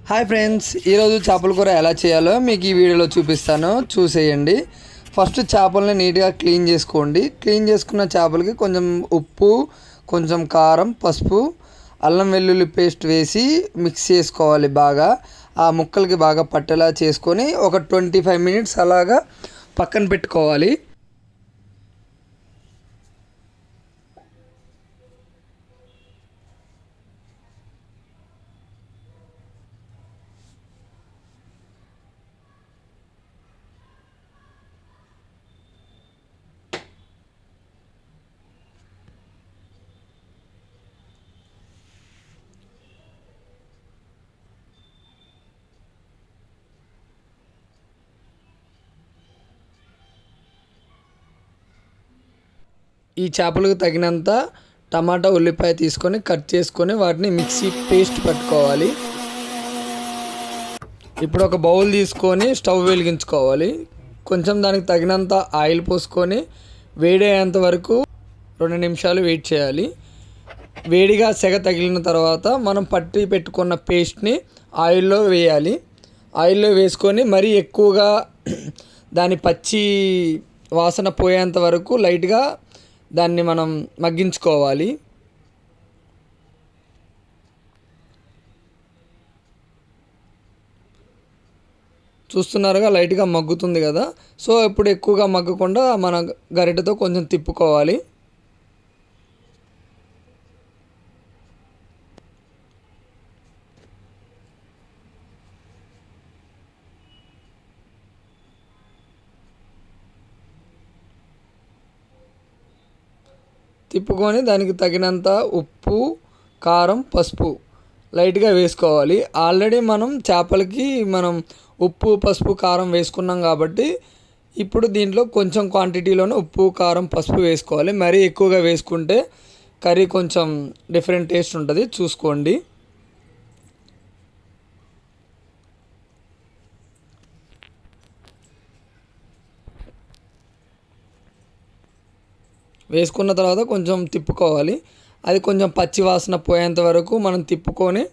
Hi friends, ఈరోజు చేపల కూర ఎలా చేయాలో మీకు ఈ వీడియోలో చూపిస్తాను, చూసేయండి. ఫస్ట్ చేపలని నీట్గా క్లీన్ చేసుకోండి. క్లీన్ చేసుకున్న చేపలకి కొంచెం ఉప్పు, కొంచెం కారం, పసుపు, అల్లం వెల్లుల్లి పేస్ట్ వేసి మిక్స్ చేసుకోవాలి. బాగా ఆ ముక్కలకి బాగా పట్టేలా చేసుకొని ఒక 25 మినిట్స్ అలాగా పక్కన పెట్టుకోవాలి. ఈ చేపలకు తగినంత టమాటా, ఉల్లిపాయ తీసుకొని కట్ చేసుకొని వాటిని మిక్సీ పేస్ట్ పట్టుకోవాలి. ఇప్పుడు ఒక బౌల్ తీసుకొని స్టవ్ వెలిగించుకోవాలి. కొంచెం దానికి తగినంత ఆయిల్ పోసుకొని వేడయ్యేంత వరకు 2 నిమిషాలు వెయిట్ చేయాలి. వేడిగా సెగ తగిలిన తర్వాత మనం పట్టి పెట్టుకున్న పేస్ట్ని ఆయిల్లో వేయాలి. ఆయిల్లో వేసుకొని మరీ ఎక్కువగా దాని పచ్చి వాసన పోయేంత వరకు లైట్గా దాన్ని మనం మగ్గించుకోవాలి. చూస్తున్నారుగా, లైట్గా మగ్గుతుంది కదా. సో ఇప్పుడు ఎక్కువగా మగ్గకుండా మన గరిటెతో కొంచెం తిప్పుకోవాలి. తిప్పుకొని దానికి తగినంత ఉప్పు, కారం, పసుపు లైట్గా వేసుకోవాలి. ఆల్రెడీ మనం చేపలకి ఉప్పు, పసుపు, కారం వేసుకున్నాం కాబట్టి ఇప్పుడు దీంట్లో కొంచెం క్వాంటిటీలోనే ఉప్పు, కారం, పసుపు వేసుకోవాలి. మరీ ఎక్కువగా వేసుకుంటే కర్రీ కొంచెం డిఫరెంట్ టేస్ట్ ఉంటుంది, చూసుకోండి. వేసుకున్న తర్వాత కొంచెం తిప్పుకోవాలి. అది కొంచెం పచ్చి వాసన పోయేంత వరకు మనం తిప్పుకొని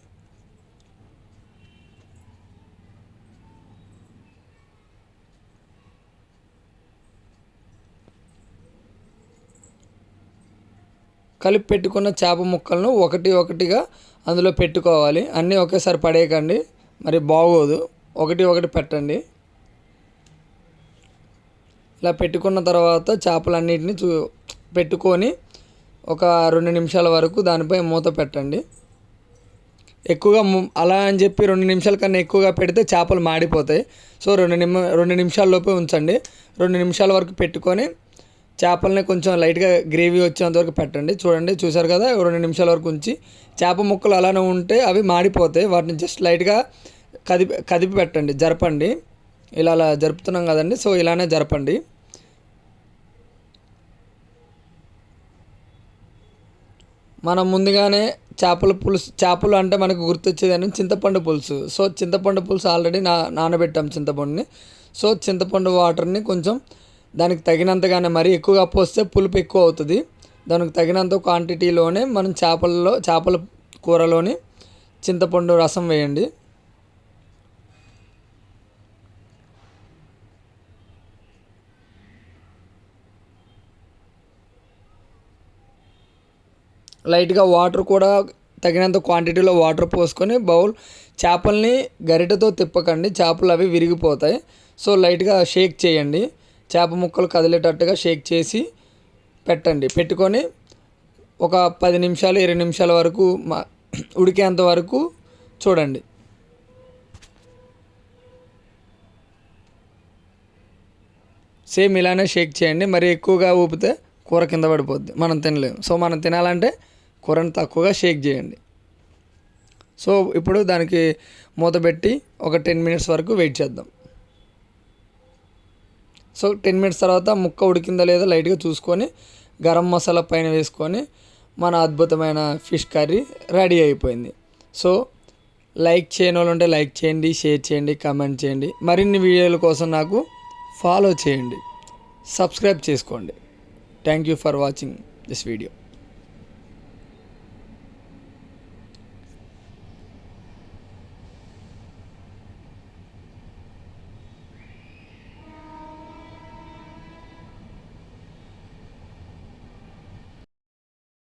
కలిపి పెట్టుకున్న చేప ముక్కలను ఒకటి ఒకటిగా అందులో పెట్టుకోవాలి. అన్నీ ఒకేసారి పడేయకండి, మరి బాగోదు. ఒకటి ఒకటి పెట్టండి. ఇలా పెట్టుకున్న తర్వాత చేపలన్నిటిని పెట్టుకొని ఒక 2 నిమిషాల వరకు దానిపై మూత పెట్టండి. ఎక్కువగా అలా అని చెప్పి 2 నిమిషాల కన్నా ఎక్కువగా పెడితే చేపలు మాడిపోతాయి. సో 2 నిమిషాల లోపే ఉంచండి. 2 నిమిషాల వరకు పెట్టుకొని చేపలని కొంచెం లైట్గా గ్రేవీ వచ్చేంత వరకు పెట్టండి. చూసారు కదా, 2 నిమిషాల వరకు ఉంచి చేప ముక్కలు అలానే ఉంటే అవి మాడిపోతాయి. వాటిని జస్ట్ లైట్గా కదిపి పెట్టండి, జరపండి. ఇలా జరుపుతున్నాం కదండి, సో ఇలానే జరపండి. మనం ముందుగానే చేపలు అంటే మనకు గుర్తొచ్చేదని చింతపండు పులుసు. సో చింతపండు పులుసు ఆల్రెడీ నానబెట్టాం చింతపండుని. సో చింతపండు వాటర్ని కొంచెం దానికి తగినంతగానే, మరీ ఎక్కువగా పోస్తే పులుపు ఎక్కువ అవుతుంది. దానికి తగినంత క్వాంటిటీలోనే మనం చేపల కూరలోని చింతపండు రసం వేయండి. లైట్గా వాటర్ కూడా తగినంత క్వాంటిటీలో వాటర్ పోసుకొని చేపల్ని గరిటెతో తిప్పకండి, చేపలు అవి విరిగిపోతాయి. సో లైట్గా షేక్ చేయండి, చేప ముక్కలు కదిలేటట్టుగా షేక్ చేసి పెట్టండి. పెట్టుకొని ఒక 10 నిమిషాలు 20 నిమిషాల వరకు ఉడికేంత వరకు చూడండి. సేమ్ ఇలానే షేక్ చేయండి. మరి ఎక్కువగా ఊపితే కూర కింద పడిపోద్ది, మనం తినలేము. సో మనం తినాలంటే కూరని తక్కువగా షేక్ చేయండి. సో ఇప్పుడు దానికి మూత పెట్టి ఒక 10 మినిట్స్ వరకు వెయిట్ చేద్దాం. సో 10 మినిట్స్ తర్వాత ముక్క ఉడికిందా లేదా లైట్గా చూసుకొని గరం మసాలా పైన వేసుకొని మన అద్భుతమైన ఫిష్ కర్రీ రెడీ అయిపోయింది. సో లైక్ చేయని వాళ్ళు ఉంటే లైక్ చేయండి, షేర్ చేయండి, కామెంట్ చేయండి. మరిన్ని వీడియోల కోసం నాకు ఫాలో చేయండి, సబ్స్క్రైబ్ చేసుకోండి. Thank you for watching this video.